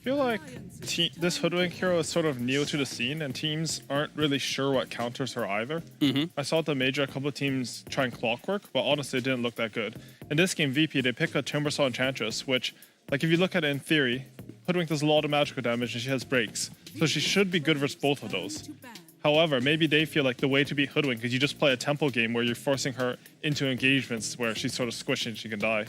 feel like this Hoodwink hero is sort of new to the scene, and teams aren't really sure what counters her either. I saw at the major a couple of teams trying Clockwork, but honestly it didn't look that good. In this game, VP, they pick a Timbersaw Enchantress, which, like if you look at it in theory, Hoodwink does a lot of magical damage and she has breaks. So she should be good versus both of those. However, maybe they feel like the way to beat Hoodwink is you just play a tempo game where you're forcing her into engagements where she's sort of squishy and she can die.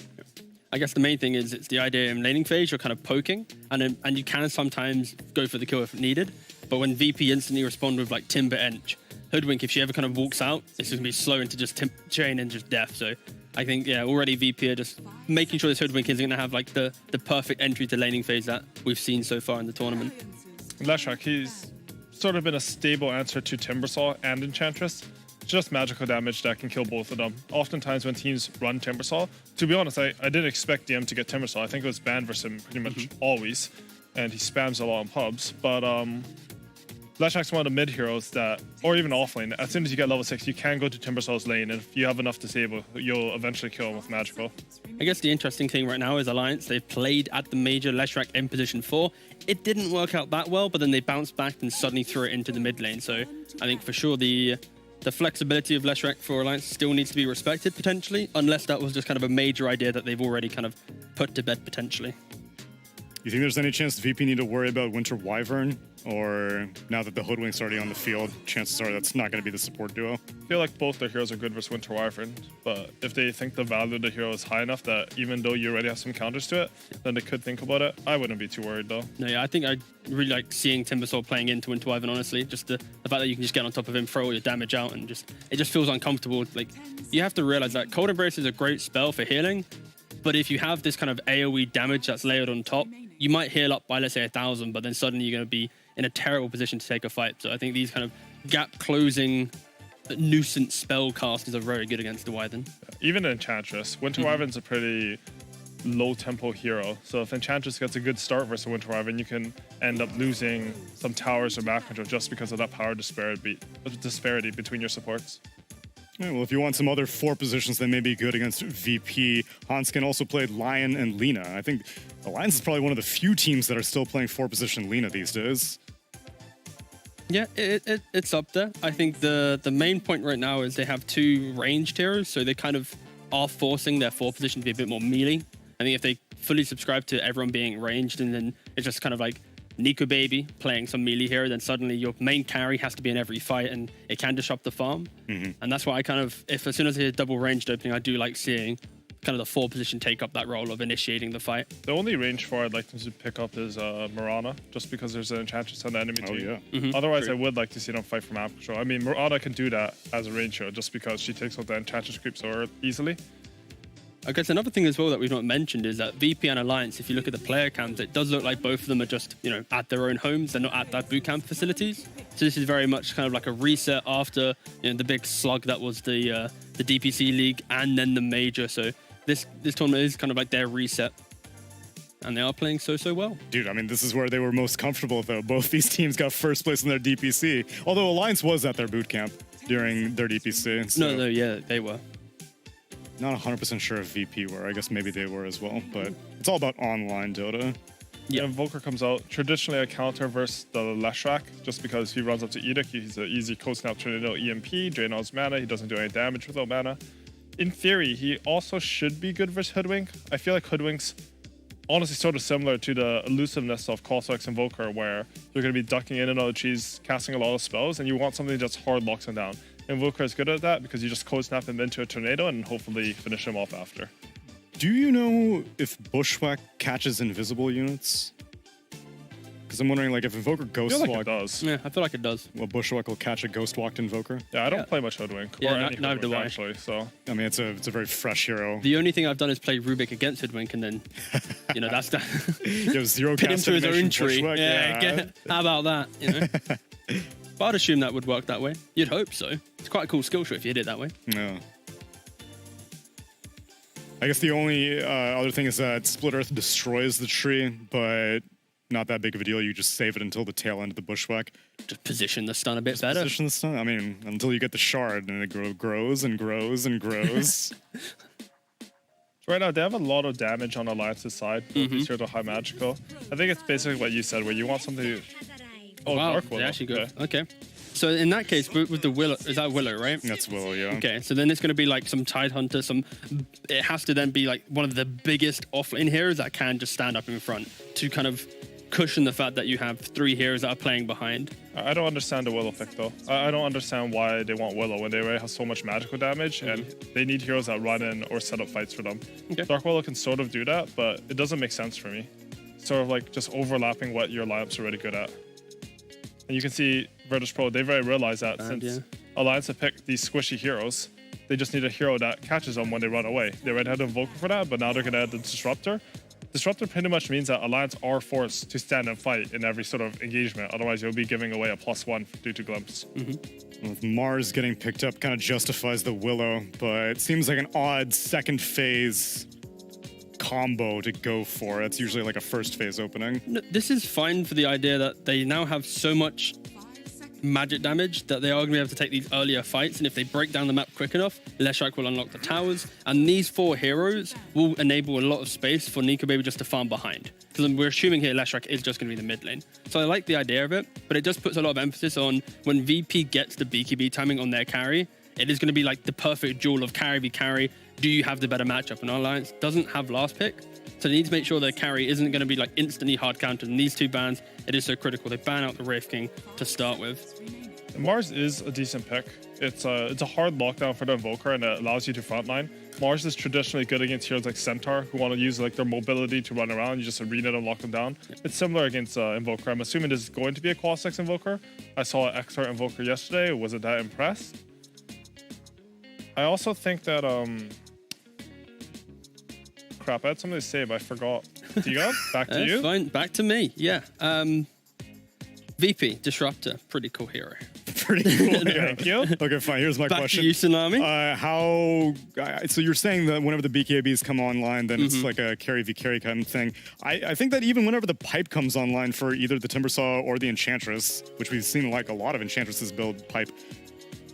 I guess the main thing is it's the idea in laning phase, you're kind of poking, and you can sometimes go for the kill if needed. But when VP instantly respond with like Timber Ench, Hoodwink, if she ever kind of walks out, it's going to be slow into just chain and just death. So I think, yeah, already VP are just making sure this Hoodwink is going to have like the perfect entry to laning phase that we've seen so far in the tournament. Leshrac, he's sort of been a stable answer to Timbersaw and Enchantress. Just magical damage that can kill both of them. Oftentimes when teams run Timbersaw, to be honest, I didn't expect DM to get Timbersaw. I think it was banned versus him pretty much always, and he spams a lot in pubs. But Leshrac's one of the mid heroes that, or even offlane, as soon as you get level 6, you can go to Timbersaw's lane, and if you have enough disable, you'll eventually kill him with magical. I guess the interesting thing right now is Alliance. They've played at the major Leshrac in position 4. It didn't work out that well, but then they bounced back and suddenly threw it into the mid lane. So I think for sure the flexibility of Leshrac for Alliance still needs to be respected potentially, unless that was just kind of a major idea that they've already kind of put to bed potentially. You think there's any chance the VP need to worry about Winter Wyvern? Or now that the Hoodwink's already on the field, chances are that's not going to be the support duo? I feel like both their heroes are good versus Winter Wyvern, but if they think the value of the hero is high enough that even though you already have some counters to it, then they could think about it. I wouldn't be too worried though. No, yeah, I think I really like seeing Timbersaw playing into Winter Wyvern, honestly. Just the fact that you can just get on top of him, throw all your damage out, and it just feels uncomfortable. Like, you have to realize that Cold Embrace is a great spell for healing, but if you have this kind of AoE damage that's layered on top, you might heal up by, let's say, 1,000, but then suddenly you're going to be in a terrible position to take a fight. So I think these kind of gap-closing nuisance spell casters are very good against the Wyvern. Even Enchantress. Winter Wyvern's a pretty low-tempo hero. So if Enchantress gets a good start versus Winter Wyvern, you can end up losing some towers or map control just because of that power disparity between your supports. Yeah, well, if you want some other 4 positions that may be good against VP, Hanskin also played Lion and Lina. I think Alliance is probably one of the few teams that are still playing 4-position Lina these days. Yeah, it's up there. I think the main point right now is they have 2 ranged heroes, so they kind of are forcing their 4-position to be a bit more melee. I think if they fully subscribe to everyone being ranged and then it's just kind of like Nico Baby playing some melee hero, then suddenly your main carry has to be in every fight and it can disrupt the farm. And that's why I kind of, as soon as I hear double ranged opening, I do like seeing kind of the 4-position take up that role of initiating the fight. The only range 4 I'd like them to pick up is Mirana, just because there's an Enchantress on the enemy team. Otherwise, true. I would like to see them fight for map control. I mean, Mirana can do that as a range hero just because she takes out the Enchantress creep so easily. I guess another thing as well that we've not mentioned is that VP and Alliance, if you look at the player cams, it does look like both of them are just, at their own homes. They're not at that boot camp facilities. So this is very much kind of like a reset after the big slug that was the DPC League and then the major. So this tournament is kind of like their reset. And they are playing so well. Dude, I mean, this is where they were most comfortable, though. Both these teams got first place in their DPC. Although Alliance was at their boot camp during their DPC. So. No, yeah, they were. Not 100% sure if VP were. I guess maybe they were as well, but it's all about online Dota. Yeah, Invoker comes out. Traditionally a counter versus the Leshrac, just because he runs up to Edict. He's an easy Cold Snap Tornado EMP, drain all his mana. He doesn't do any damage without mana. In theory, he also should be good versus Hoodwink. I feel like Hoodwink's honestly sort of similar to the elusiveness of Cossack's Invoker, where you're going to be ducking in and out of trees, casting a lot of spells, and you want something that just hard locks him down. Invoker is good at that because you just cold snap him into a tornado and hopefully finish him off after. Do you know if Bushwhack catches invisible units? Because I'm wondering, like, if Invoker Ghost I feel Walk... like it does. Yeah, I feel like it does. Well, Bushwhack will catch a Ghost Walked Invoker. Yeah, I don't play much Hoodwink. Yeah, or any neither do I. Actually, so. I mean, it's a very fresh hero. The only thing I've done is play Rubik against Hoodwink, and then, that's that. You have 0 Pin him cast to his own animation, tree. Bushwhack, Yeah, how about that? But I'd assume that would work that way. You'd hope so. It's quite a cool skill tree if you did it that way. Yeah. I guess the only other thing is that Split Earth destroys the tree, but not that big of a deal. You just save it until the tail end of the Bushwhack. Just position the stun a bit better. Position the stun? I mean, until you get the shard, and it grows and grows and grows. Right now, they have a lot of damage on Alliance's side. These heroes are high magical. I think it's basically what you said, where you want something to... Oh, wow, Dark Willow. they actually go. Okay. So in that case, with the Willow, is that Willow, right? That's Willow, yeah. Okay, so then it's going to be like some Tidehunter, it has to then be like one of the biggest offlane heroes that can just stand up in front to kind of cushion the fact that you have 3 heroes that are playing behind. I don't understand the Willow pick, though. I don't understand why they want Willow when they already have so much magical damage, and they need heroes that run in or set up fights for them. Okay. Dark Willow can sort of do that, but it doesn't make sense for me. Sort of like just overlapping what your lineups are really good at. And you can see Virtus.pro, they've already realized that since Alliance have picked these squishy heroes, they just need a hero that catches them when they run away. They already had Invoker for that, but now they're going to add the Disruptor. Disruptor pretty much means that Alliance are forced to stand and fight in every sort of engagement. Otherwise, you'll be giving away a +1 due to Glimpse. With Mars getting picked up kind of justifies the Willow, but it seems like an odd second phase combo to go for. It's usually like a first phase opening. No, this is fine for the idea that they now have so much magic damage that they are going to be able to take these earlier fights, and if they break down the map quick enough, Leshrac will unlock the towers, and these 4 heroes will enable a lot of space for Nico Baby just to farm behind. Because we're assuming here Leshrac is just going to be the mid lane. So I like the idea of it, but it just puts a lot of emphasis on when VP gets the BKB timing on their carry, it is going to be like the perfect duel of carry v carry. Do you have the better matchup? And Alliance doesn't have last pick, so they need to make sure their carry isn't going to be like instantly hard countered. And these 2 bans, it is so critical. They ban out the Wraith King to start with. Mars is a decent pick. It's a hard lockdown for the Invoker, and it allows you to frontline. Mars is traditionally good against heroes like Centaur, who want to use like their mobility to run around. You just arena them, lock them down. It's similar against Invoker. I'm assuming this is going to be a Quas 6 Invoker. I saw an XR Invoker yesterday. Wasn't that impressed. I also think that crap, I had something to say, but I forgot. Do you got back to you? Fine, back to me. Yeah. VP Disruptor, pretty cool hero. Pretty cool. Thank you. Okay, fine. Here's my Back question. to you, Tsunami. So you're saying that whenever the BKBs come online, then it's like a carry v carry kind of thing. I think that even whenever the pipe comes online for either the Timbersaw or the Enchantress, which we've seen like a lot of Enchantresses build pipe,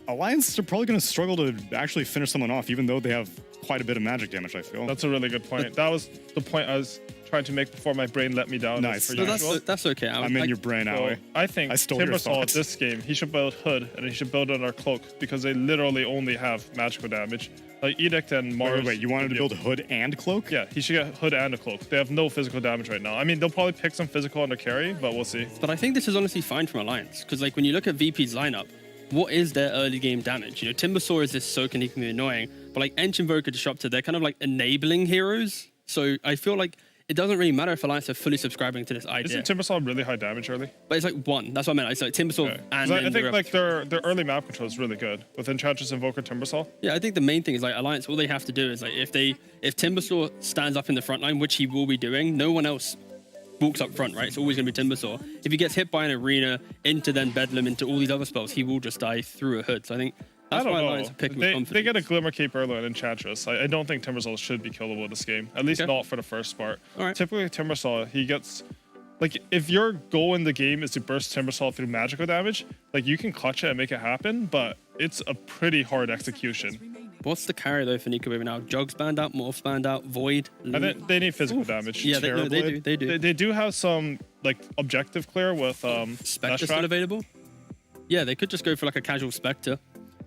Alliance are probably going to struggle to actually finish someone off, even though they have quite a bit of magic damage, I feel. That's a really good point. That was the point I was trying to make before my brain let me down. Nice. No, that's okay. I'm in your brain, Aoi. I think I stole your Timbersaw thoughts. this game, he should build Hood and he should build another Cloak because they literally only have magical damage. Like Edict and Mars. Wait, you wanted to build Hood and Cloak? Yeah, he should get Hood and a Cloak. They have no physical damage right now. I mean, they'll probably pick some physical under carry, but we'll see. But I think this is honestly fine from Alliance, because like when you look at VP's lineup, what is their early game damage? You know, Timbersaw is this soak and he can be annoying, but like Ench, Invoker, Disruptor, they're kind of like enabling heroes. So I feel like it doesn't really matter if Alliance are fully subscribing to this idea. Isn't Timbersaw really high damage early? But it's like 1. That's what I meant. It's like Timbersaw Okay. and I then think the like their early map control is really good with Enchantress, Invoker, Timbersaw. Yeah, I think the main thing is like Alliance, all they have to do is like if Timbersaw stands up in the front line, which he will be doing, no one else walks up front, right? It's always going to be Timbersaw. If he gets hit by an arena, into then Bedlam, into all these other spells, he will just die through a Hood. So I think that's why Alliance are picking with confidence. They get a Glimmer Cape earlier and Enchantress. I don't think Timbersaw should be killable this game. At least not for the first part. All right. Typically Timbersaw, he gets... Like, if your goal in the game is to burst Timbersaw through magical damage, like, you can clutch it and make it happen, but it's a pretty hard execution. What's the carry, though, for Nico Baby now? Jugs banned out, Morphs banned out, Void. I think they need physical damage. Yeah, they do. They do have some, like, objective clear with Spectre still available? Yeah, they could just go for, like, a casual Spectre.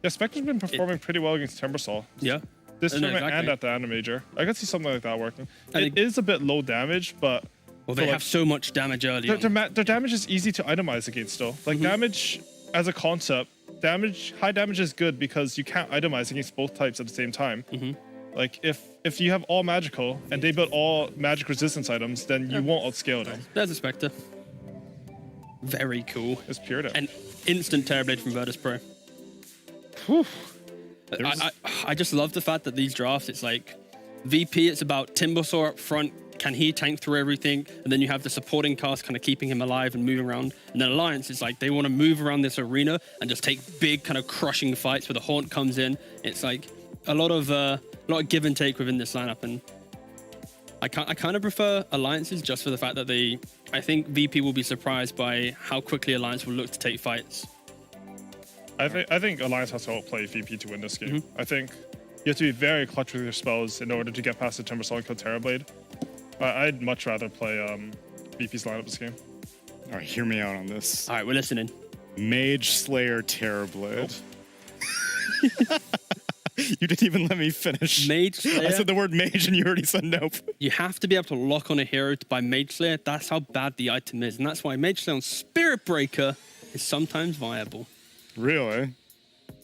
Yeah, Spectre's been performing pretty well against Timbersaw. Yeah. This tournament exactly. and at the Animajor. I could see something like that working. And It is a bit low damage, but... Well, they have so much damage early on. Their damage is easy to itemize against, though. Like, damage as a concept, high damage is good because you can't itemize against both types at the same time. Like, if you have all magical and they build all magic resistance items, then you won't outscale them. There's a Spectre. Very cool. It's pure damage. And instant Terrorblade from Virtus.pro. I just love the fact that these drafts, it's like VP, it's about Timbersaw up front. Can he tank through everything? And then you have the supporting cast kind of keeping him alive and moving around. And then Alliance is like they want to move around this arena and just take big kind of crushing fights where the Haunt comes in. It's like a lot of give and take within this lineup. And I kind of prefer Alliances just for the fact that I think VP will be surprised by how quickly Alliance will look to take fights. I think Alliance has to outplay VP to win this game. I think You have to be very clutch with your spells in order to get past the Timbersaw and kill Terrorblade. I'd much rather play VP's lineup this game. All right, hear me out on this. All right, we're listening. Mage Slayer Terrorblade. You didn't even let me finish. Mage Slayer. I said the word mage and you already said nope. You have to be able to lock on a hero to buy Mage Slayer. That's how bad the item is. And that's why Mage Slayer on Spirit Breaker is sometimes viable. Really?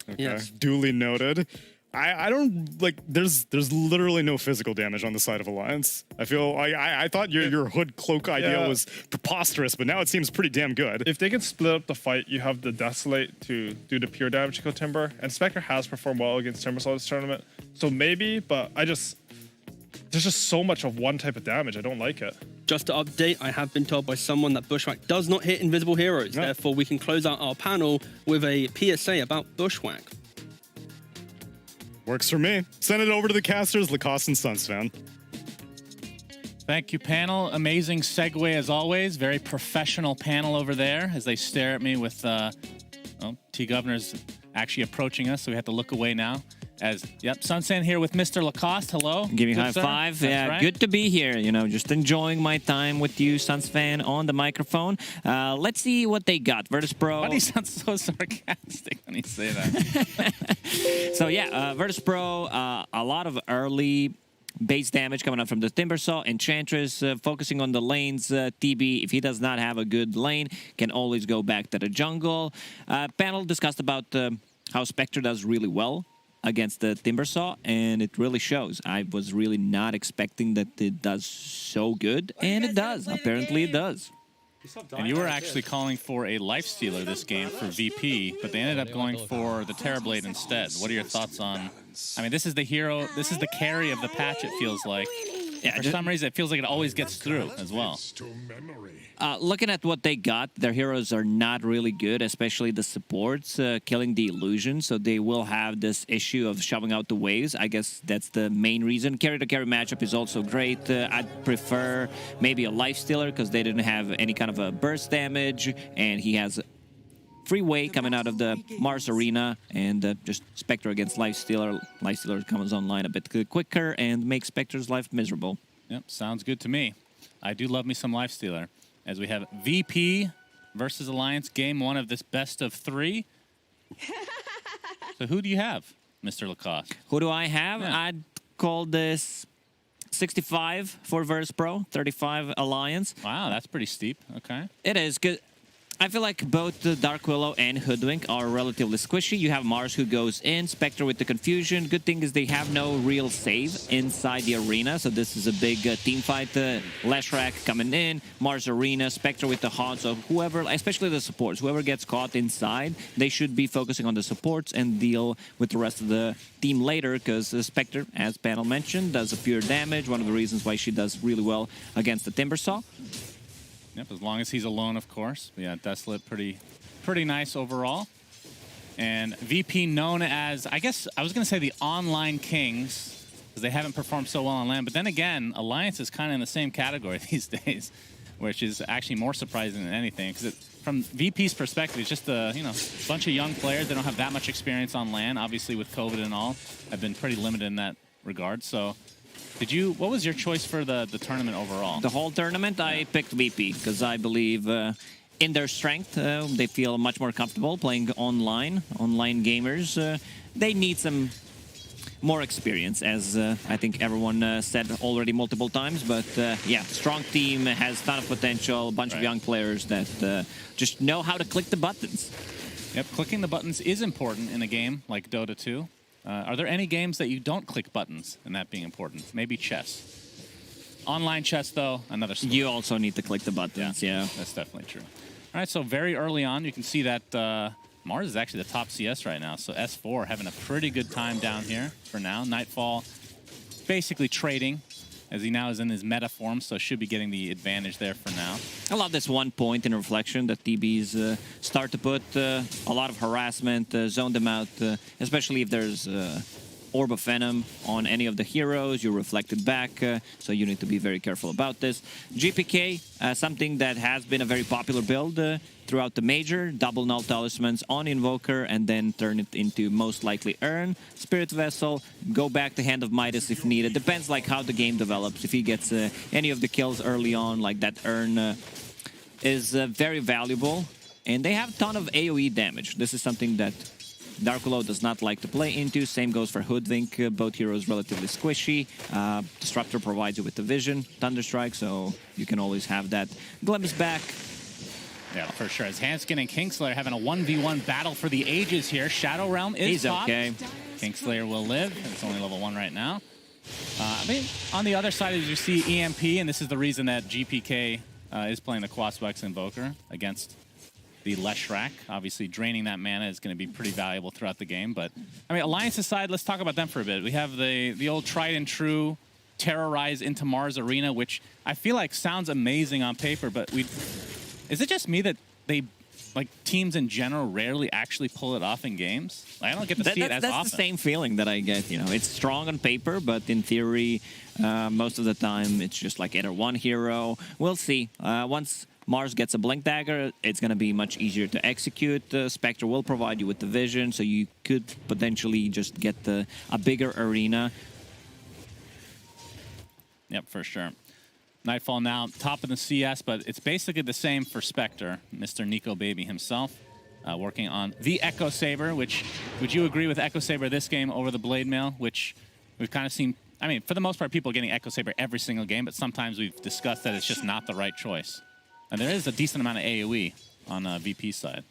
Okay. Yes. Duly noted. I don't like. There's literally no physical damage on the side of Alliance. I feel I thought your hood cloak idea was preposterous, but now it seems pretty damn good. If they can split up the fight, you have the Desolate to do the pure damage to kill Timber, and Spectre has performed well against Timbersaw this tournament, so maybe. But there's just so much of one type of damage. I don't like it. Just to update, I have been told by someone that Bushwhack does not hit invisible heroes. No. Therefore, we can close out our panel with a PSA about Bushwhack. Works for me. Send it over to the casters, Lacoste and Suns fan. Thank you, panel. Amazing segue as always. Very professional panel over there as they stare at me with, T-Governor's actually approaching us, so we have to look away now. Sunsan here with Mr. Lacoste. Hello. Give you Good high sir. five. That's Yeah, right. good to be here. You know, just enjoying my time with you, Suns fan, on the microphone. Let's see what they got. Virtus.pro. Why do you sound so sarcastic when you say that? So yeah, Virtus.pro, a lot of early base damage coming up from the Timbersaw. Enchantress focusing on the lanes. TB, if he does not have a good lane, can always go back to the jungle. Panel discussed about how Spectre does really well against the Timbersaw, and it really shows. I was really not expecting that it does so good, and it does. Apparently it does. And you were actually calling for a Lifestealer this game for VP, but they ended up going for the Terrorblade instead. What are your thoughts on... I mean, this is the hero, this is the carry of the patch, it feels like. Yeah, For some reason, it feels like it always gets through as well. Looking at what they got, their heroes are not really good, especially the supports, killing the illusion, so they will have this issue of shoving out the waves. I guess that's the main reason. Carry-to-carry matchup is also great. I'd prefer maybe a Lifestealer because they didn't have any kind of a burst damage, and he has freeway coming out of the Mars Arena, and just Spectre against Lifestealer. Lifestealer comes online a bit quicker and makes Spectre's life miserable. Yep, sounds good to me. I do love me some Lifestealer. As we have VP versus Alliance, game one of this best of three. So who do you have, Mr. Lacoste? Who do I have? Yeah. I'd call this 65 for Virtus.pro, 35 Alliance. Wow, that's pretty steep. Okay. It is good. I feel like both the Dark Willow and Hoodwink are relatively squishy. You have Mars who goes in, Spectre with the confusion. Good thing is they have no real save inside the arena, so this is a big team fight. Leshrac coming in, Mars Arena, Spectre with the Haunt, so whoever, especially the supports, whoever gets caught inside, they should be focusing on the supports and deal with the rest of the team later, because Spectre, as panel mentioned, does a pure damage, one of the reasons why she does really well against the Timbersaw. Yep, as long as he's alone, of course. Yeah, Desolate, pretty nice overall. And VP known as, I guess, I was going to say the online kings, because they haven't performed so well on land. But then again, Alliance is kind of in the same category these days, which is actually more surprising than anything. Because from VP's perspective, it's just a bunch of young players. They don't have that much experience on land. Obviously, with COVID and all, have been pretty limited in that regard. So... what was your choice for the tournament overall? The whole tournament, I picked VP because I believe in their strength. They feel much more comfortable playing online gamers. They need some more experience, as I think everyone said already multiple times. But yeah, strong team, has a ton of potential, a bunch of young players that just know how to click the buttons. Yep, clicking the buttons is important in a game like Dota 2. Are there any games that you don't click buttons and that being important? Maybe chess. Online chess, though, another story. You also need to click the buttons, yeah. That's definitely true. All right, so very early on, you can see that Mars is actually the top CS right now. So S4 having a pretty good time down here for now. Nightfall basically trading, as he now is in his meta form, so should be getting the advantage there for now. I love this 1 point in reflection that TBs start to put a lot of harassment, zone them out, especially if there's Orb of Venom on any of the heroes, you reflect it back, so you need to be very careful about this. GPK, something that has been a very popular build throughout the major, double null talismans on Invoker and then turn it into most likely Urn, Spirit Vessel, go back to Hand of Midas if needed. Depends like how the game develops. If he gets any of the kills early on, like that Urn is very valuable. And they have a ton of AoE damage. This is something that Dark Willow does not like to play into. Same goes for Hoodwink. Both heroes relatively squishy. Disruptor provides you with the vision, Thunderstrike, so you can always have that. Glimpse back. Yeah, for sure. As Hanskin and Kingslayer having a 1v1 battle for the ages here. Shadow Realm is He's popped. okay. Kingslayer will live. It's only level 1 right now. I mean, on the other side, as you see EMP, and this is the reason that GPK is playing the Quaswex Invoker against the Leshrac. Obviously, draining that mana is going to be pretty valuable throughout the game. But, I mean, Alliance's side, let's talk about them for a bit. We have the old tried and true Terrorize into Mars Arena, which I feel like sounds amazing on paper, but is it just me that teams in general rarely actually pull it off in games? Like, I don't get to see it as often. That's the same feeling that I get. You know, it's strong on paper, but in theory, most of the time, it's just like either one hero. We'll see. Once Mars gets a Blink Dagger, it's going to be much easier to execute. Spectre will provide you with the vision, so you could potentially just get a bigger arena. Yep, for sure. Nightfall now top of the CS, but it's basically the same for Spectre, Mr. Nico Baby himself, working on the Echo Saber, which, would you agree with Echo Saber this game over the Blade Mail, which we've kind of seen, I mean, for the most part, people are getting Echo Saber every single game, but sometimes we've discussed that it's just not the right choice. And there is a decent amount of AoE on VP's side.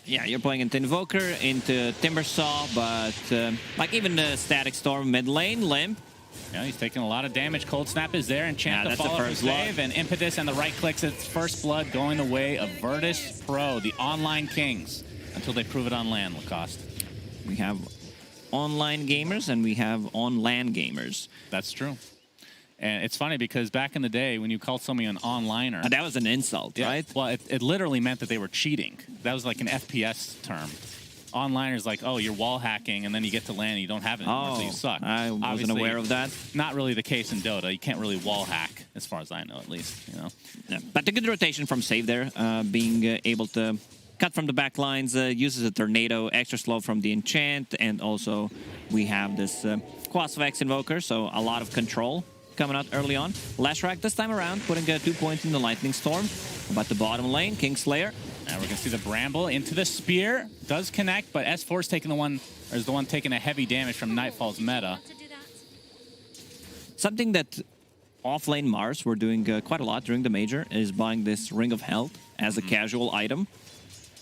Yeah, you're playing into Invoker, into Timbersaw, but like even the Static Storm mid lane, Limp. Yeah, he's taking a lot of damage. Cold Snap is there, and Chant to follow for save, and Impetus and the right clicks its first blood going the way of Virtus.pro, the online kings, until they prove it on land, Lacoste. We have online gamers and we have on-land gamers. That's true. And it's funny because back in the day, when you called somebody an onliner... that was an insult, right? Well, it literally meant that they were cheating. That was like an FPS term. Onliners like, oh, you're wall hacking, and then you get to land and you don't have it anymore, so you suck. I wasn't aware of that. Not really the case in Dota. You can't really wall hack, as far as I know, at least. You know. Yeah, but the good rotation from Save there, being able to cut from the back lines, uses a Tornado, extra slow from the enchant, and also we have this Quaswex Invoker, so a lot of control coming out early on. Leshrac this time around, putting 2 points in the Lightning Storm. About the bottom lane, Kingslayer. And we're going to see the Bramble into the Spear. Does connect, but S4 is taking the one taking a heavy damage from Nightfall's meta. Something that off-lane Mars were doing quite a lot during the major is buying this Ring of Health as a casual item.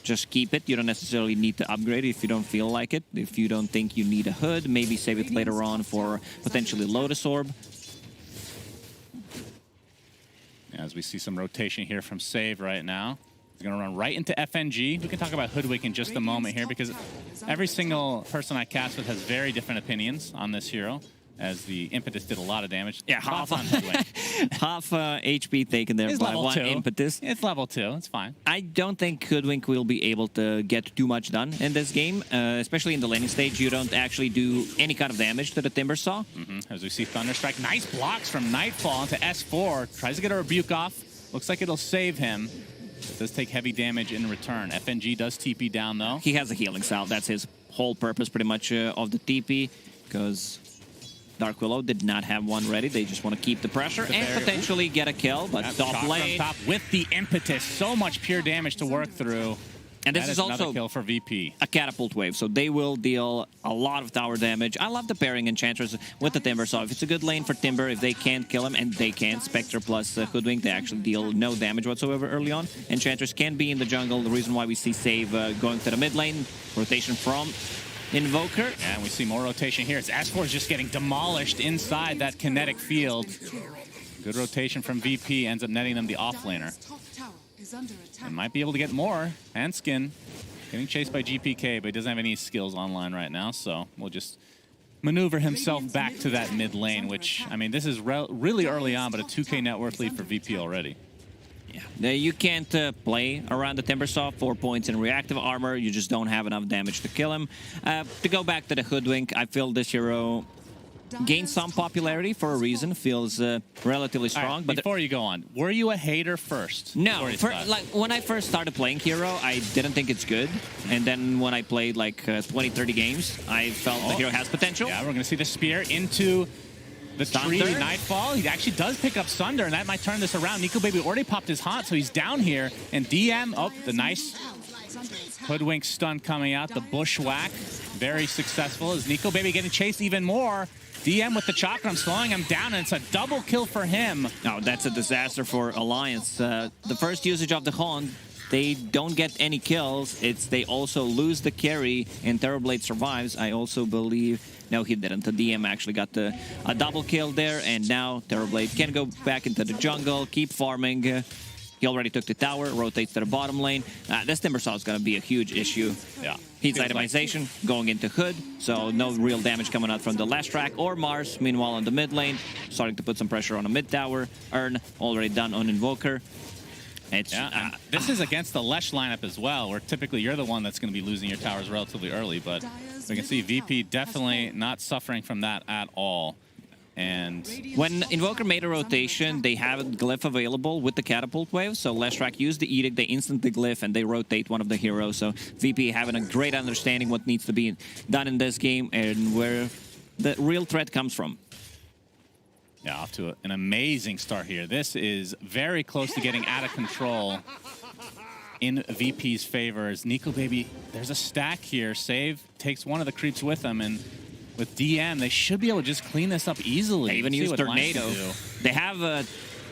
Just keep it. You don't necessarily need to upgrade it if you don't feel like it. If you don't think you need a hood, maybe save it later on for potentially Lotus Orb. As we see some rotation here from Save right now. He's going to run right into FNG. We can talk about Hoodwink in just a moment here because every single person I cast with has very different opinions on this hero, as the Impetus did a lot of damage. Yeah, half on half HP taken there it's by one 2. Impetus. It's level 2. It's fine. I don't think Hoodwink will be able to get too much done in this game, especially in the laning stage. You don't actually do any kind of damage to the Timbersaw. As we see Thunderstrike. Nice blocks from Nightfall into S4. Tries to get a rebuke off. Looks like it'll save him. It does take heavy damage in return. FNG does TP down, though. He has a healing salve. That's his whole purpose, pretty much, of the TP, because Dark Willow did not have one ready. They just want to keep the pressure and potentially get a kill, but top lane. Top with the Impetus. So much pure damage to work through. And this is also kill for VP. A catapult wave, so they will deal a lot of tower damage. I love the pairing Enchantress with the Timber, so if it's a good lane for Timber, if they can't kill him, and they can, Spectre plus Hoodwink, they actually deal no damage whatsoever early on. Enchantress can be in the jungle, the reason why we see Save going to the mid lane, rotation from Invoker. And we see more rotation here as S4 is just getting demolished inside that kinetic field. Good rotation from VP, ends up netting them the offlaner. And might be able to get more. Hanskin getting chased by GPK, but he doesn't have any skills online right now, so we'll just maneuver himself back to that mid lane, which, I mean, this is really early on, but a 2K net worth lead for VP already. Yeah, you can't play around the Timbersaw. 4 points in reactive armor. You just don't have enough damage to kill him. To go back to the Hoodwink, I feel this hero gained some popularity for a reason. Feels relatively strong. Right, but before you go on, were you a hater first? No, like when I first started playing Hero, I didn't think it's good. And then when I played like 20, 30 games, I felt the hero has potential. Yeah, we're going to see the spear into the tree. Nightfall. He actually does pick up Sunder, and that might turn this around. Nico Baby already popped his hot, so he's down here. And DM, the nice Hoodwink stun coming out. The bushwhack, very successful. Is Nico Baby getting chased even more? DM with the chakram, slowing him down, and it's a double kill for him. Oh, that's a disaster for Alliance. The first usage of the Haunt, they don't get any kills. They also lose the carry, and Terrorblade survives. I also believe... No, he didn't. The DM actually got a double kill there, and now Terrorblade can go back into the jungle, keep farming. He already took the tower, rotates to the bottom lane. This Timbersaw is going to be a huge issue. Yeah. He's itemization, going into Hood, so no real damage coming out from the last track. Or Mars, meanwhile, on the mid lane, starting to put some pressure on the mid tower. Earn, already done on Invoker. This is against the Lesh lineup as well, where typically you're the one that's going to be losing your towers relatively early. But we can see VP definitely not suffering from that at all. And when Invoker made a rotation, they have a glyph available with the catapult wave. So Leshrac used the edict, they instantly glyph, and they rotate one of the heroes. So VP having a great understanding what needs to be done in this game and where the real threat comes from. Yeah, off to an amazing start here. This is very close to getting out of control in VP's favor. As Nico Baby, there's a stack here. Save takes one of the creeps with him, and with DM, they should be able to just clean this up easily. They even use Tornado. They have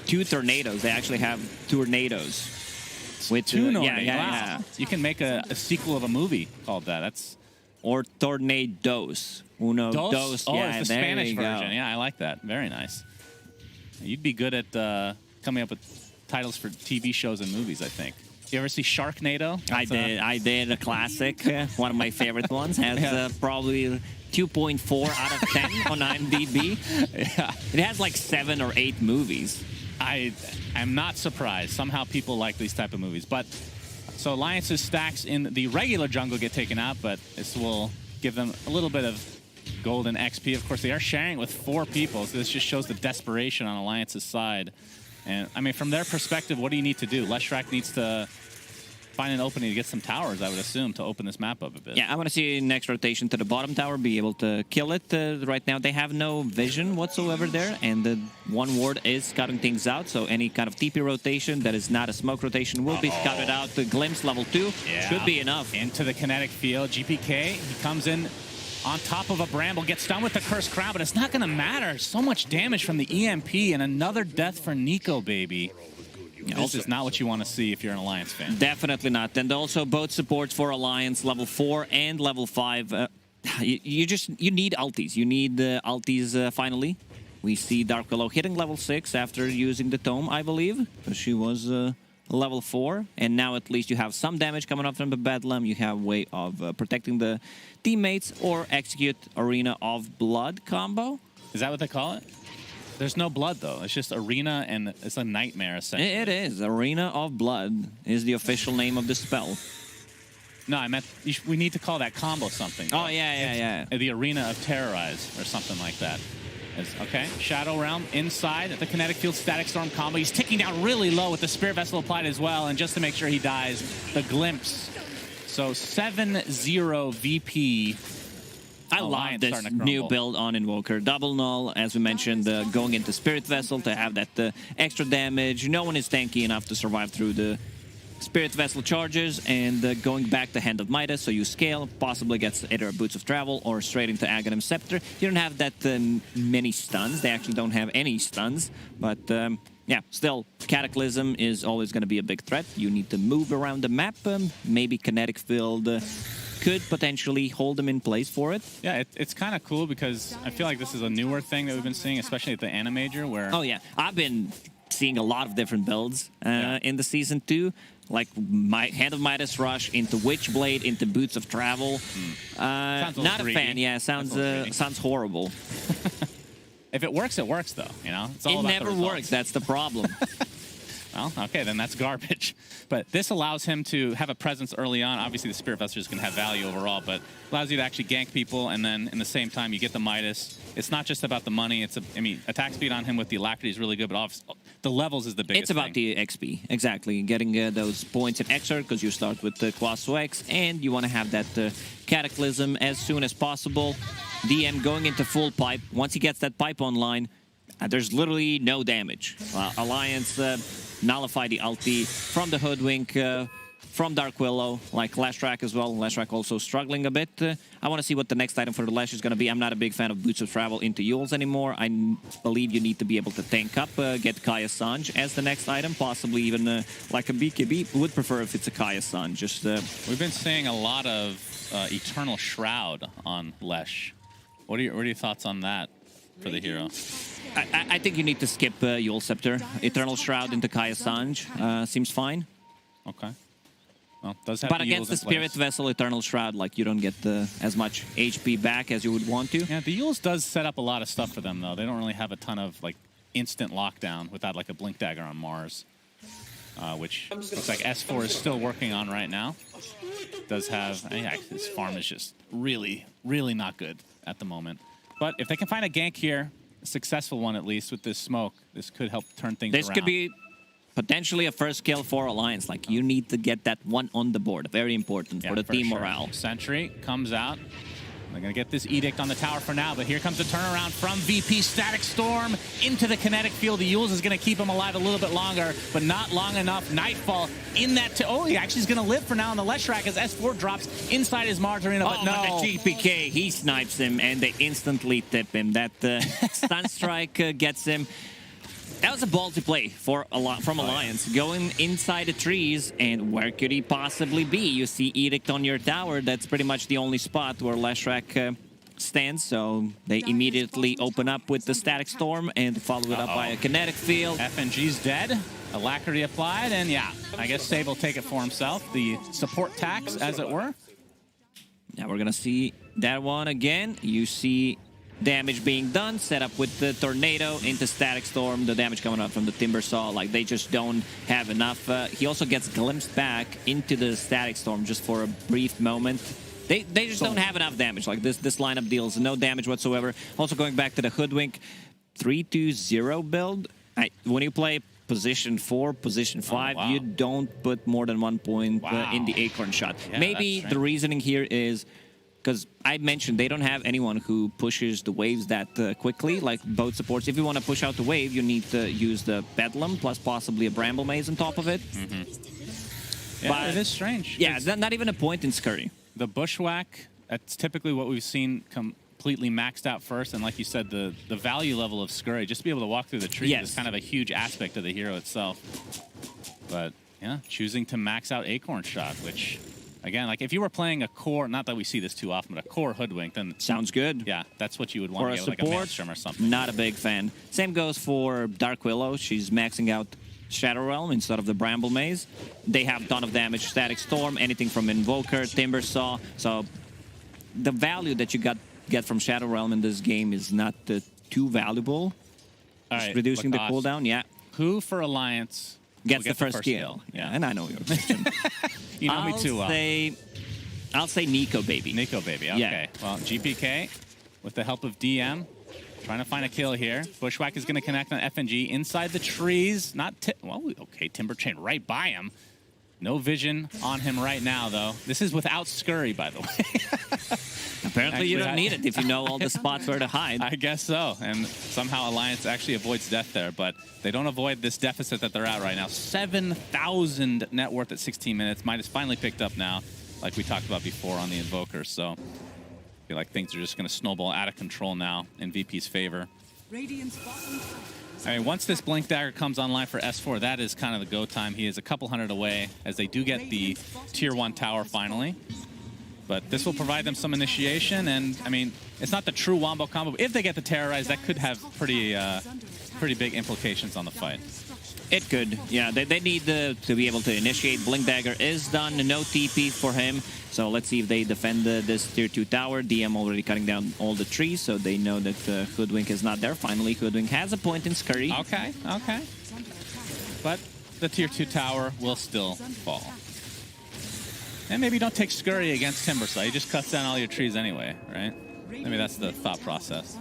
2 Tornadoes. They actually have Tornadoes. With Wow. You can make a sequel of a movie called that. That's or Tornadoes. Uno, dos. Oh, yeah, it's the Spanish version. Yeah, I like that. Very nice. You'd be good at coming up with titles for TV shows and movies, I think. You ever see Sharknado? I did. A classic. One of my favorite ones. Has probably 2.4 out of 10 on IMDb. Yeah. It has like 7 or 8 movies. I'm not surprised. Somehow people like these type of movies. But so Alliance's stacks in the regular jungle get taken out, but this will give them a little bit of golden XP. Of course, they are sharing with 4 people, so this just shows the desperation on Alliance's side. And, I mean, from their perspective, what do you need to do? Leshrac needs to find an opening to get some towers, I would assume, to open this map up a bit. Yeah, I want to see next rotation to the bottom tower, be able to kill it. Right now, they have no vision whatsoever there, and the one ward is scouting things out, so any kind of TP rotation that is not a smoke rotation will be scouted out. The Glimpse level 2 should be enough. Into the kinetic field. GPK, he comes in on top of a Bramble, gets done with the Cursed Crown, but it's not going to matter. So much damage from the EMP, and another death for Nico Baby. This is not what you want to see if you're an Alliance fan. Definitely not. And also both supports for Alliance, level 4 and level 5. You need ultis. You need ultis finally. We see Dark Willow hitting level 6 after using the Tome, I believe. She was level 4. And now at least you have some damage coming up from the Bedlam. You have a way of protecting the teammates or execute Arena of Blood combo. Is that what they call it? There's no blood, though. It's just Arena, and it's a nightmare, essentially. It is. Arena of Blood is the official name of the spell. No, I meant we need to call that combo something. Oh, yeah. The Arena of Terrorize, or something like that. Okay, Shadow Realm inside the Kinetic Field Static Storm combo. He's ticking down really low with the Spirit Vessel applied as well, and just to make sure he dies, the Glimpse. So 7-0 VP. I love this new build on Invoker. Double Null, as we mentioned, going into Spirit Vessel to have that extra damage. No one is tanky enough to survive through the Spirit Vessel charges, and going back to Hand of Midas, so you scale, possibly gets either a Boots of Travel or straight into Aghanim Scepter. You don't have that many stuns. They actually don't have any stuns, but yeah, still, Cataclysm is always going to be a big threat. You need to move around the map. Maybe Kinetic Field could potentially hold them in place for it. Yeah, it's kind of cool because I feel like this is a newer thing that we've been seeing, especially at the Animajor, where... Oh, yeah. I've been seeing a lot of different builds in the Season 2. Like Hand of Midas Rush into Witchblade, into Boots of Travel. Not a fan. Yeah, sounds horrible. If it works, though. You know, it's all it about never the works. That's the problem. Well, okay, then that's garbage. But this allows him to have a presence early on. Obviously, the Spirit Vessel is going to have value overall, but allows you to actually gank people, and then in the same time, you get the Midas. It's not just about the money. I mean, attack speed on him with the Alacrity is really good, but the levels is the biggest It's about thing. the XP, exactly. Getting those points in Exert, because you start with Quaso X, and you want to have that Cataclysm as soon as possible. DM going into full pipe. Once he gets that pipe online, there's literally no damage. Alliance nullify the ulti from the Hoodwink, from Dark Willow, like Lashrak as well. Lashrak also struggling a bit. I want to see what the next item for the Lash is going to be. I'm not a big fan of Boots of Travel into Yules anymore. I believe you need to be able to tank up, get Kaya Sanj as the next item, possibly even like a BKB. Would prefer if it's a Kaya Sanj. Just We've been seeing a lot of Eternal Shroud on Lesh. What are your thoughts on that for the hero? I think you need to skip Yule Scepter. Eternal Shroud into Kaya Sanj seems fine. Okay. Well, does have But the against Yules the in Spirit place. Vessel, Eternal Shroud, like you don't get as much HP back as you would want to. Yeah, the Yules does set up a lot of stuff for them, though. They don't really have a ton of like instant lockdown without like a Blink Dagger on Mars, which looks like S4 is still working on right now. Does have, his farm is just really, really not good at the moment. But if they can find a gank here, a successful one at least with this smoke, this could help turn things This around. could be potentially a first kill for Alliance. Like, you need to get that one on the board. Very important for the team sure. morale. Sentry comes out. They're going to get this Edict on the tower for now, but here comes the turnaround from VP. Static Storm into the kinetic field. The Yules is going to keep him alive a little bit longer, but not long enough. Nightfall in that... he actually is going to live for now on the Leshrac as S4 drops inside his Mars Arena, but no. The GPK, he snipes him, and they instantly tip him. That stun strike gets him. That was a ballsy play from Alliance, going inside the trees, and where could he possibly be? You see Edict on your tower. That's pretty much the only spot where Leshrac stands, so they immediately open up with the Static Storm and follow it up by a Kinetic Field. FNG's dead. Alacrity applied, and yeah, I guess Save will take it for himself. The support tax, as it were. Now we're going to see that one again. You see damage being done, set up with the Tornado into Static Storm, the damage coming out from the Timber Saw, like they just don't have enough. He also gets glimpsed back into the Static Storm just for a brief moment. They just don't have enough damage. Like this lineup deals no damage whatsoever. Also going back to the Hoodwink, 3-2-0 build. When you play position 4, position 5, you don't put more than 1 point in the Acorn shot. Yeah, maybe the reasoning here is because I mentioned they don't have anyone who pushes the waves that quickly, like both supports. If you want to push out the wave, you need to use the Bedlam plus possibly a Bramble Maze on top of it. Yeah, but it is strange. Yeah, not even a point in Scurry. The Bushwhack, that's typically what we've seen completely maxed out first, and like you said, the value level of Scurry, just to be able to walk through the trees is kind of a huge aspect of the hero itself. But yeah, choosing to max out Acorn Shot, which... Again, like if you were playing a core, not that we see this too often, but a core Hoodwink, then... Sounds good. Yeah, that's what you would want For to a get, like a support, Maelstrom or something. not a big fan. Same goes for Dark Willow. She's maxing out Shadow Realm instead of the Bramble Maze. They have a ton of damage. Static Storm, anything from Invoker, Timber Saw. So the value that you get from Shadow Realm in this game is not too valuable. All Just right, reducing the Lacoste. cooldown, yeah. Who for Alliance Gets will the first kill. Yeah, And I know your question. you know me too well. I'll say Nico, baby. Nico, baby. Okay. Yeah. Well, GPK, with the help of DM, trying to find a kill here. Bushwhack is going to connect on FNG inside the trees. Okay, Timber Chain right by him. No vision on him right now, though. This is without Scurry, by the way. Apparently you don't need it if you know all the spots where to hide. I guess so. And somehow Alliance actually avoids death there, but they don't avoid this deficit that they're at right now. 7,000 net worth at 16 minutes. Midas finally picked up now, like we talked about before on the Invoker. So I feel like things are just going to snowball out of control now in VP's favor. I mean, once this Blink Dagger comes online for S4, that is kind of the go time. He is a couple hundred away as they do get the Tier 1 tower finally. But this will provide them some initiation, and I mean, it's not the true Wombo combo, but if they get the Terrorize, that could have pretty big implications on the fight. It could, yeah. They need to be able to initiate. Blink Dagger is done, no TP for him. So let's see if they defend this Tier 2 tower. DM already cutting down all the trees, so they know that Hoodwink is not there. Finally, Hoodwink has a point in Scurry. Okay. But the tier 2 tower will still fall. And maybe don't take Scurry against Timbersaw. He just cuts down all your trees anyway, right? Maybe that's the thought process.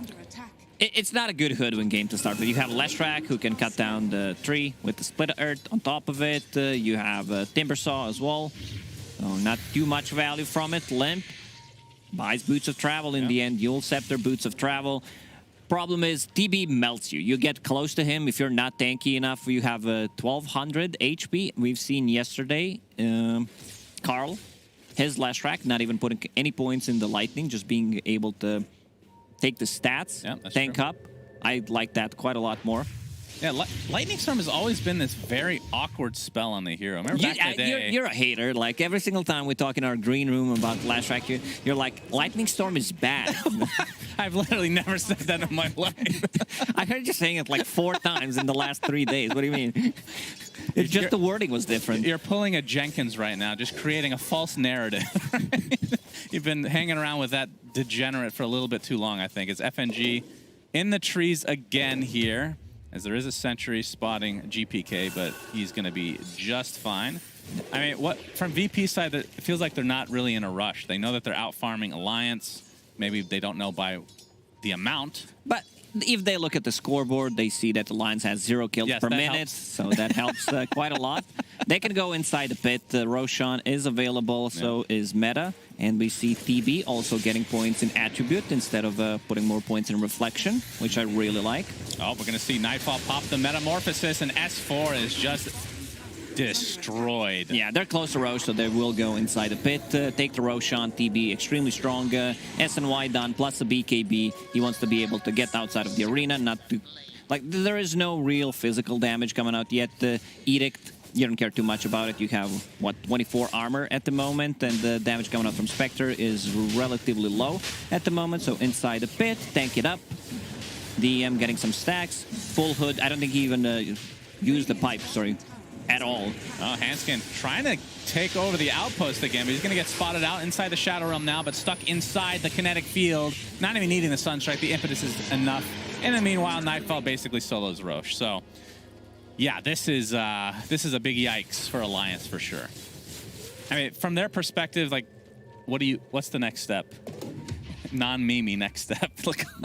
It's not a good Hoodwink game to start with. You have Leshrac, who can cut down the tree with the Split Earth on top of it. You have Timbersaw as well. So not too much value from it. Limp buys Boots of Travel in the end. Yule Scepter, Boots of Travel. Problem is, TB melts you. You get close to him. If you're not tanky enough, you have 1200 HP. We've seen yesterday, Carl, his Leshrac, not even putting any points in the Lightning, just being able to take the stats, tank up. I like that quite a lot more. Yeah, Lightning Storm has always been this very awkward spell on the hero. Remember back in the day? You're a hater. Like, every single time we talk in our green room about Leshrac, you're like, Lightning Storm is bad. I've literally never said that in my life. I heard you saying it like 4 times in the last 3 days. What do you mean? It's just the wording was different. You're pulling a Jenkins right now, just creating a false narrative. You've been hanging around with that degenerate for a little bit too long, I think. It's FNG in the trees again here, as there is a sentry spotting GPK, but he's going to be just fine. I mean, what from VP side, it feels like they're not really in a rush. They know that they're out farming Alliance. Maybe they don't know by the amount. But if they look at the scoreboard, they see that Alliance has 0 kills per minute, helps. so that helps quite a lot. They can go inside the pit. Roshan is available, so is Meta. And we see TB also getting points in Attribute instead of putting more points in Reflection, which I really like. Oh, we're going to see Nightfall pop the Metamorphosis, and S4 is just destroyed. Yeah, they're close to Roche, so they will go inside the pit. Take the Roshan, TB, extremely strong. SNY done, plus the BKB. He wants to be able to get outside of the arena, not to... Like, there is no real physical damage coming out yet. Edict, you don't care too much about it. You have, what, 24 armor at the moment, and the damage coming out from Spectre is relatively low at the moment. So inside the pit, tank it up. DM getting some stacks. Full hood. I don't think he even used the pipe, sorry, at all. Oh, Hanskin trying to take over the outpost again, but he's going to get spotted out inside the Shadow Realm now, but stuck inside the kinetic field. Not even needing the Sunstrike. The impetus is enough. In the meanwhile, Nightfall basically solos Roche. So, yeah, this is a big yikes for Alliance for sure. I mean, from their perspective, like, what's the next step? Non-Mimi next step.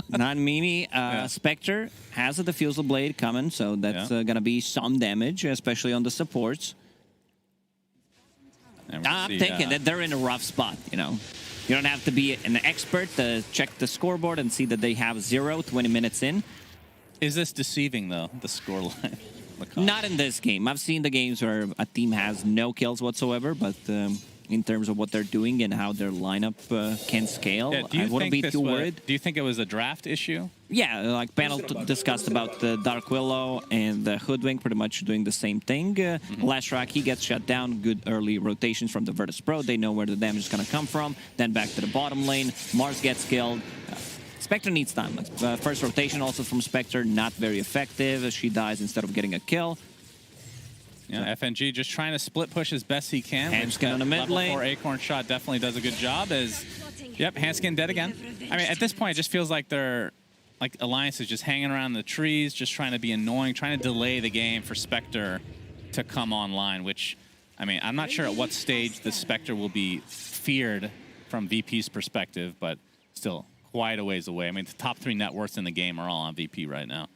Non-Mimi, Spectre has a Diffusal Blade coming, so that's going to be some damage, especially on the supports. I'm thinking that they're in a rough spot, you know. You don't have to be an expert to check the scoreboard and see that they have 0 20 minutes in. Is this deceiving, though, the scoreline? Not in this game. I've seen the games where a team has no kills whatsoever, but in terms of what they're doing and how their lineup can scale, I wouldn't be too worried. Do you think it was a draft issue? Yeah, like panel discussed about the Dark Willow and the Hoodwink pretty much doing the same thing. Leshrac, he gets shut down. Good early rotations from the Virtus.pro. They know where the damage is going to come from. Then back to the bottom lane. Mars gets killed. Spectre needs time. First rotation also from Spectre, not very effective. She dies instead of getting a kill. Yeah, FNG just trying to split push as best he can. Hanskin on the mid lane. Level 4 Acorn shot definitely does a good job. Yep, Hanskin dead again. I mean, at this point, it just feels like they're... Like, Alliance is just hanging around the trees, just trying to be annoying, trying to delay the game for Spectre to come online, which, I mean, I'm not sure at what stage the Spectre will be feared from VP's perspective, but still quite a ways away. I mean, the top 3 net worths in the game are all on VP right now.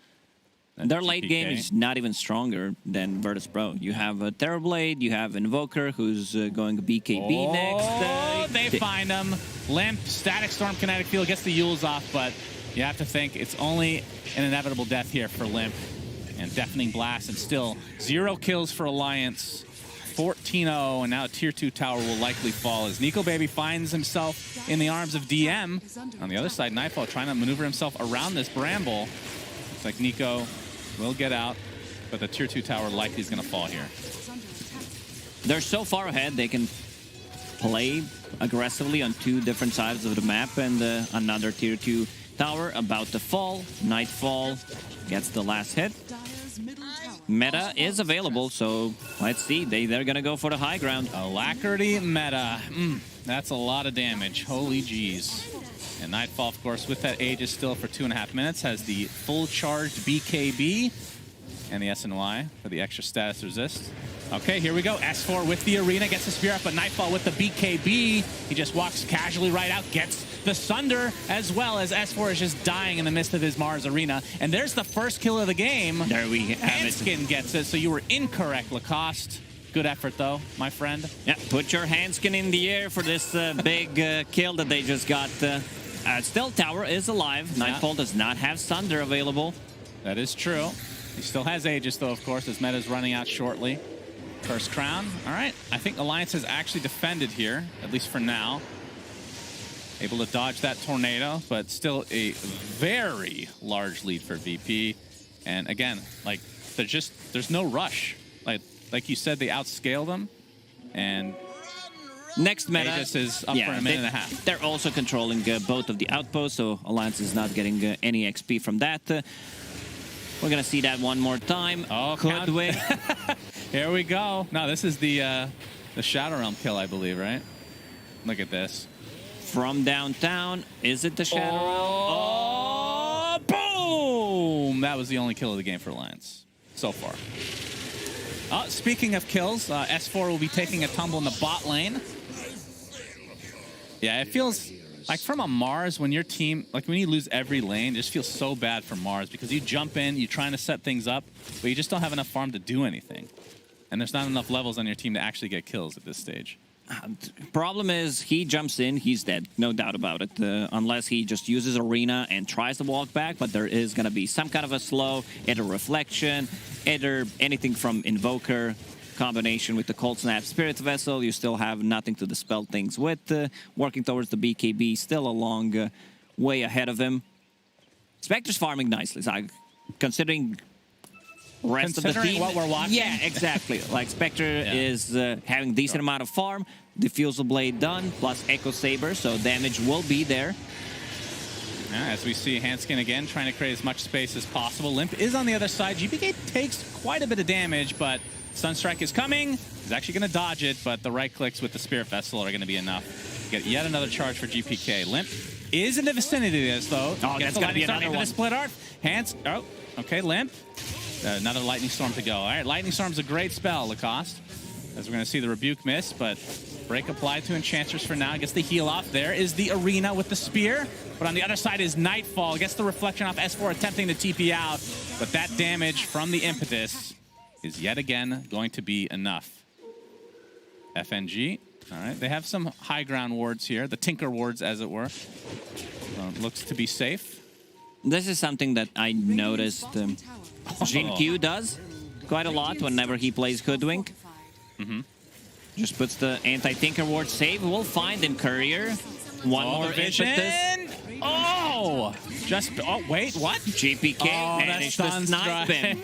Their late game is not even stronger than Virtus.pro. You have a Terrorblade, you have Invoker, who's going BKB next. They find him. Limp, Static Storm, Kinetic Field, gets the Yules off, but you have to think it's only an inevitable death here for Limp. And Deafening Blast, and still 0 kills for Alliance. 14-0, and now Tier 2 tower will likely fall as Nico Baby finds himself in the arms of DM. On the other side, Nightfall trying to maneuver himself around this Bramble. Looks like Nico will get out, but the Tier 2 tower likely is going to fall here. They're so far ahead, they can play aggressively on 2 different sides of the map, and another Tier 2 tower about to fall. Nightfall gets the last hit. Meta is available, so let's see. They're going to go for the high ground. Alacrity Meta. That's a lot of damage. Holy jeez. And Nightfall, of course, with that Aegis still for 2.5 minutes, has the full charged BKB. and the SNY for the extra status resist. Okay, here we go. S4 with the Arena, gets the Spear up, but Nightfall with the BKB. He just walks casually right out, gets the Sunder, as well as S4 is just dying in the midst of his Mars Arena. And there's the first kill of the game. There we have it. Handskin gets it, so you were incorrect, Lacoste. Good effort, though, my friend. Yeah, put your handskin in the air for this big kill that they just got. Still, Tower is alive. Nightfall does not have Sunder available. That is true. He still has Aegis, though, of course, as meta's running out shortly. First crown. All right. I think Alliance has actually defended here, at least for now. Able to dodge that tornado, but still a very large lead for VP. And again, like, there's no rush. Like you said, they outscale them. And next meta Aegis is up for a minute and a half. They're also controlling both of the outposts, so Alliance is not getting any XP from that. We're going to see that one more time. Oh, could we? Here we go. No, this is the Shadow Realm kill, I believe, right? Look at this. From downtown, is it the Shadow Realm? Oh, boom! That was the only kill of the game for Alliance so far. Speaking of kills, S4 will be taking a tumble in the bot lane. Yeah, it feels like from a Mars, when your team, like when you lose every lane, it just feels so bad for Mars because you jump in, you're trying to set things up, but you just don't have enough farm to do anything. And there's not enough levels on your team to actually get kills at this stage. Problem is, he jumps in, he's dead. No doubt about it. Unless he just uses Arena and tries to walk back, but there is going to be some kind of a slow, either reflection, either anything from Invoker, combination with the Cold Snap Spirit Vessel. You still have nothing to dispel things with. Working towards the BKB, still a long way ahead of him. Spectre's farming nicely. So considering rest of the team, what we're watching. Yeah, exactly. Like Spectre is having decent amount of farm, Diffusal Blade done, plus Echo Saber, so damage will be there. As we see Handskin again trying to create as much space as possible. Limp is on the other side. GPK takes quite a bit of damage, but Sunstrike is coming. He's actually going to dodge it, but the right clicks with the Spirit Vessel are going to be enough. Get yet another charge for GPK. Limp is in the vicinity of this, though. Oh, that's got to be another one. The split art. Oh, okay, Limp. Another Lightning Storm to go. All right, Lightning Storm's a great spell, Lacoste. As we're going to see the Rebuke miss, but break applied to Enchantress for now. Gets the heal off. There is the Arena with the Spear. But on the other side is Nightfall. Gets the reflection off S4, attempting to TP out. But that damage from the Impetus is yet again going to be enough. FNG. All right, they have some high ground wards here. The Tinker wards, as it were. Looks to be safe. This is something that I noticed Jin Q does quite a lot whenever he plays Hoodwink. Just puts the anti-Tinker ward save. We'll find in Courier. One more vision. impetus. Oh! Wait, what? GPK managed to snipe him.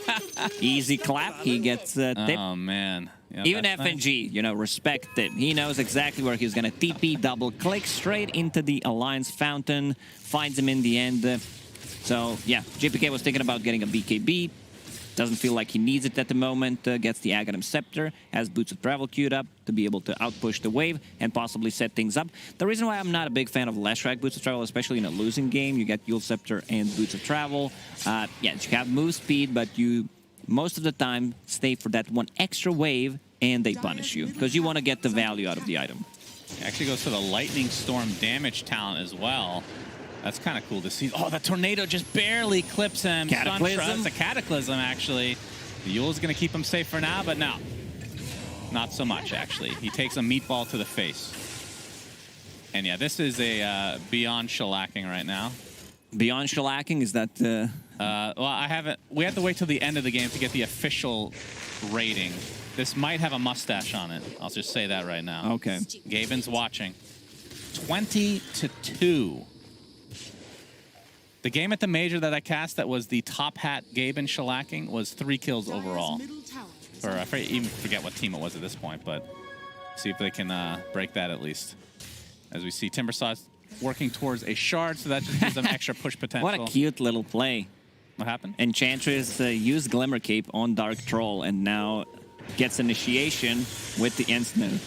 Easy clap. He gets tipped. Oh, man. Yeah, even FNG, you know, respect it. He knows exactly where he's going to TP, double-click straight into the Alliance Fountain. Finds him in the end. So, yeah, GPK was thinking about getting a BKB. Doesn't feel like he needs it at the moment. Gets the Aghanim Scepter, has Boots of Travel queued up to be able to outpush the wave and possibly set things up. The reason why I'm not a big fan of Leshrac Boots of Travel, especially in a losing game, you get Yule Scepter and Boots of Travel. Yeah, you have move speed, but you most of the time stay for that one extra wave and they punish you because you want to get the value out of the item. It actually goes to the Lightning Storm damage talent as well. That's kind of cool to see. Oh, the tornado just barely clips him. Cataclysm. It's a cataclysm, actually. The Yule's going to keep him safe for now, but no. Not so much, actually. He takes a meatball to the face. And yeah, this is a beyond shellacking right now. Beyond shellacking? Is that... well, I haven't... We have to wait till the end of the game to get the official rating. This might have a mustache on it. I'll just say that right now. Okay. Gaben's watching. 20-2. The game at the major that I cast that was the top hat Gaben shellacking was 3 kills overall. Or I even forget what team it was at this point, but see if they can break that at least. As we see Timbersaw's working towards a shard, so that just gives them extra push potential. What a cute little play. What happened? Enchantress used Glimmer Cape on Dark Troll and now gets initiation with the instant.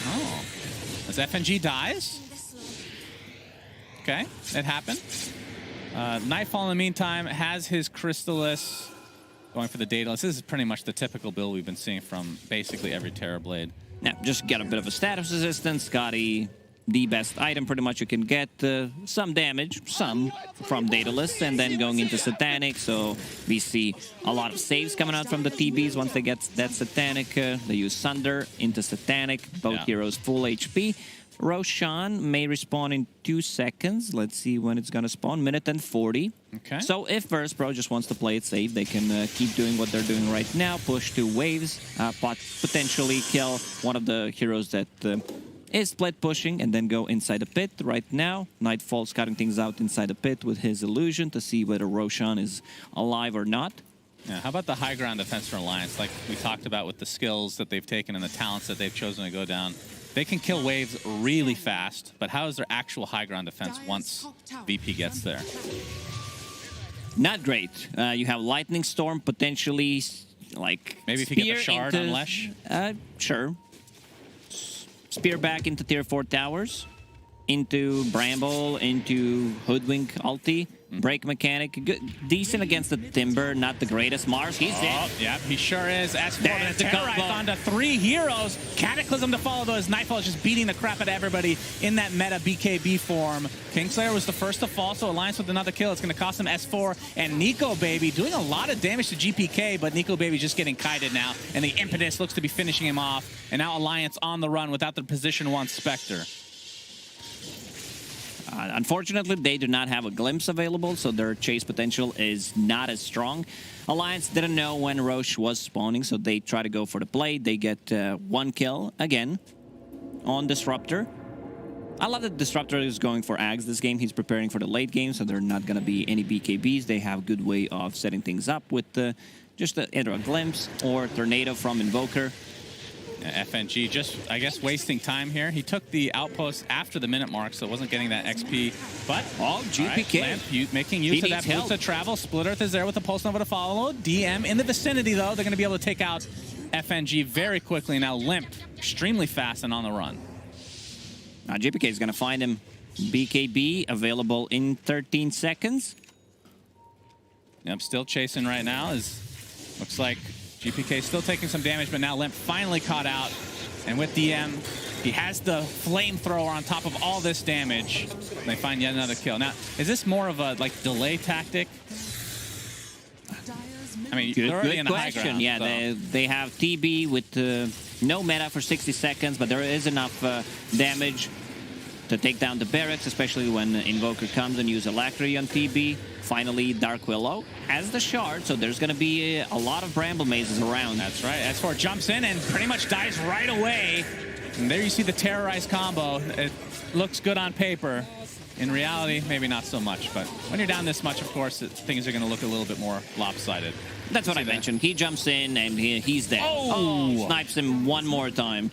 Oh. As FNG dies? Okay, it happened. Nightfall, in the meantime, has his Crystallis. going for the Daedalus. This is pretty much the typical build we've been seeing from basically every Terrorblade. Now, just get a bit of a status resistance. Scotty, the best item pretty much you can get. Some damage, some from Daedalus, and then going into Satanic. So we see a lot of saves coming out from the TBs once they get that Satanic. They use Sunder into Satanic. Both heroes full HP. Roshan may respawn in 2 seconds. Let's see when it's going to spawn. Minute and 40. Okay. So if Virtus.pro just wants to play it safe, they can keep doing what they're doing right now. Push 2 waves. Potentially kill one of the heroes that is split pushing and then go inside the pit. Right now, Nightfall scouting things out inside the pit with his illusion to see whether Roshan is alive or not. Yeah, how about the high ground defense for Alliance? Like we talked about with the skills that they've taken and the talents that they've chosen to go down. They can kill waves really fast, but how is their actual high ground defense once VP gets there? Not great. You have Lightning Storm, potentially, like... Maybe if you get the shard on Lesh? Sure. Spear back into tier 4 towers, into Bramble, into Hoodwink ulti. Break mechanic, good, decent against the Timber, not the greatest. Mars, he's in. Yeah, he sure is. As for That's the a Terrorize combo. onto 3 heroes. Cataclysm to follow, though, as Nightfall is just beating the crap out of everybody in that meta BKB form. Kingslayer was the first to fall, so Alliance with another kill. It's going to cost him S4. And Nico Baby doing a lot of damage to GPK, but Nico Baby just getting kited now. And the impetus looks to be finishing him off. And now Alliance on the run without the position 1 Spectre. Unfortunately, they do not have a glimpse available, so their chase potential is not as strong. Alliance didn't know when Roche was spawning, so they try to go for the play. They get 1 kill again on Disruptor. I love that Disruptor is going for Ags this game. He's preparing for the late game, so there are not going to be any BKBs. They have a good way of setting things up with just either a glimpse or Tornado from Invoker. FNG just, I guess, wasting time here. He took the outpost after the minute mark, so wasn't getting that XP. But, GPK. Lamp, making use of that boost of travel. Split Earth is there with the Pulse Nova to follow. DM in the vicinity, though. They're going to be able to take out FNG very quickly. Now Limp, extremely fast and on the run. Now GPK is going to find him. BKB available in 13 seconds. Yep, still chasing right now. Looks like GPK still taking some damage, but now Limp finally caught out. And with DM, he has the flamethrower on top of all this damage. They find yet another kill. Now, is this more of a delay tactic? I mean, Good in the high question. ground, Yeah, so. they have TB with no meta for 60 seconds, but there is enough damage to take down the barracks, especially when Invoker comes and use Alacrity on TB. Finally, Dark Willow has the shard, so there's going to be a lot of Bramble Mazes around. That's right. S4 jumps in and pretty much dies right away. And there you see the Terrorize combo. It looks good on paper. In reality, maybe not so much. But when you're down this much, of course, things are going to look a little bit more lopsided. That's what I mentioned. He jumps in and he's dead. Oh! Snipes him one more time.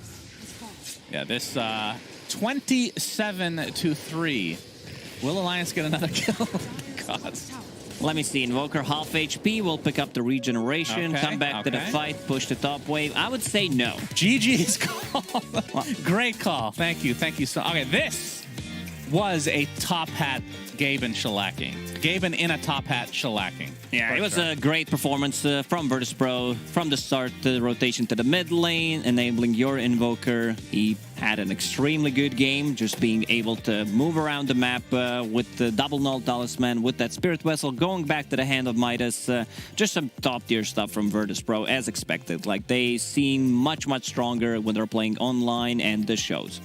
Yeah, this 27-3. Will Alliance get another kill? God. Let me see. Invoker half HP will pick up the regeneration, Okay, come back to the fight, push the top wave. I would say no. GG's call. Great call. Thank you. Thank you. So, okay, this was a top hat Gaben shellacking. Gaben in a top hat shellacking. Yeah, it was a great performance from Virtus.pro. From the start, the rotation to the mid lane, enabling your Invoker. He had an extremely good game, just being able to move around the map with the double null talisman, with that Spirit Vessel, going back to the Hand of Midas. Just some top-tier stuff from Virtus.pro, as expected. Like, they seem much, much stronger when they're playing online, and this shows.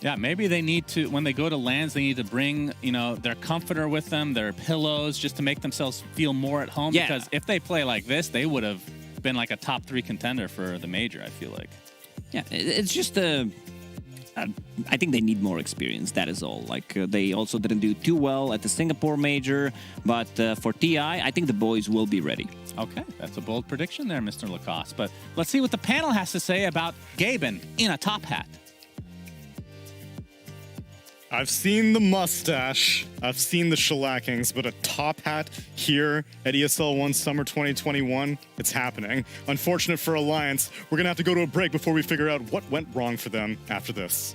Yeah, maybe they need to, when they go to lands, they need to bring, their comforter with them, their pillows, just to make themselves feel more at home. Yeah. Because if they play like this, they would have been like a top 3 contender for the major, I feel like. Yeah, it's just I think they need more experience, that is all. Like, they also didn't do too well at the Singapore major, but for TI, I think the boys will be ready. Okay, that's a bold prediction there, Mr. Lacoste. But let's see what the panel has to say about Gaben in a top hat. I've seen the mustache, I've seen the shellackings, but a top hat here at ESL One Summer 2021, it's happening. Unfortunate for Alliance, we're gonna have to go to a break before we figure out what went wrong for them after this.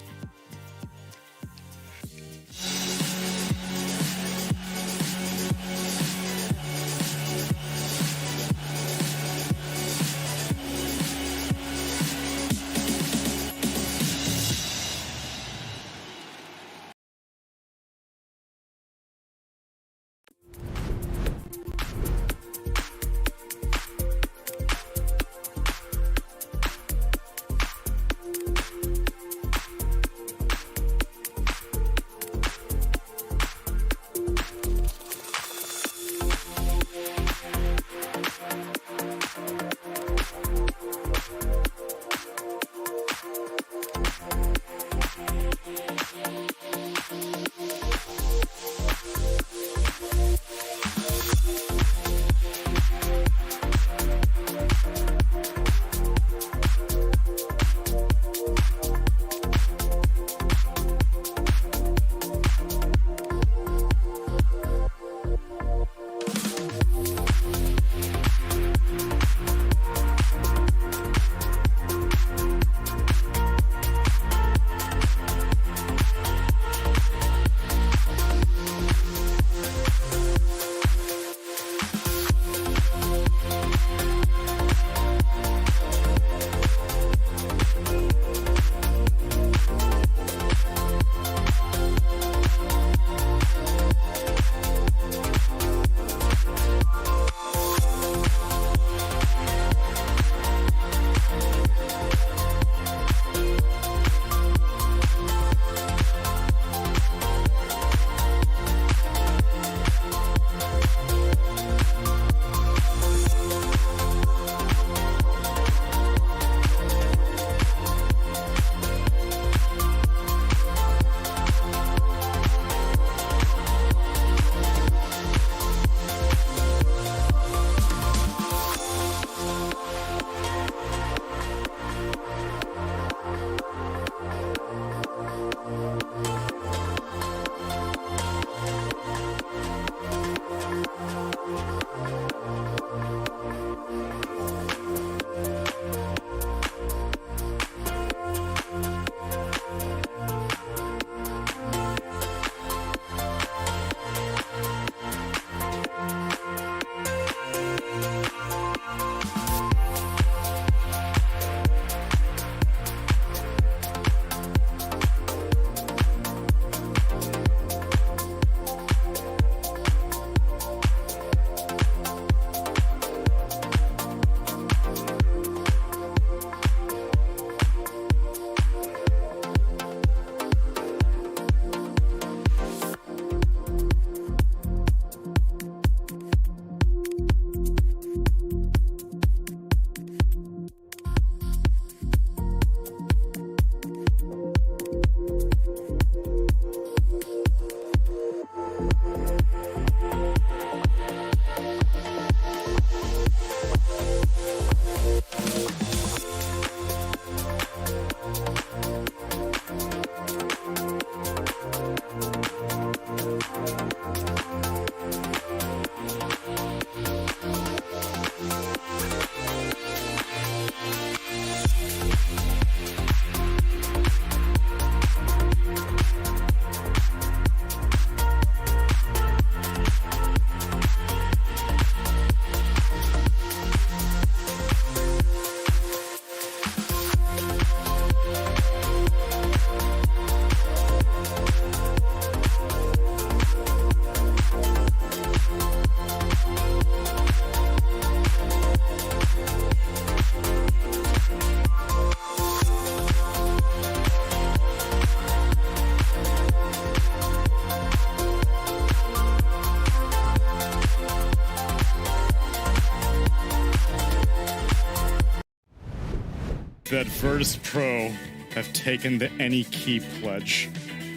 that Virtus.pro have taken the any key pledge.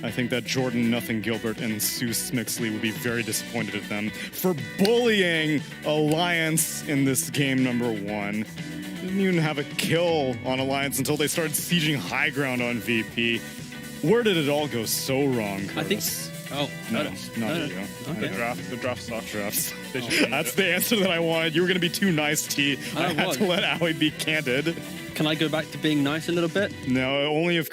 I think that Jordan Nothing Gilbert and Sue Smixley would be very disappointed at them for bullying Alliance in this game number 1. Didn't even have a kill on Alliance until they started sieging high ground on VP. Where did it all go so wrong, Curtis? I think. Oh, No, no. not you. The Okay. draft sucks. Drafts. They should That's the answer that I wanted. You were going to be too nice, T. I had was. to let Aoi be candid. Can I go back to being nice a little bit? No, only if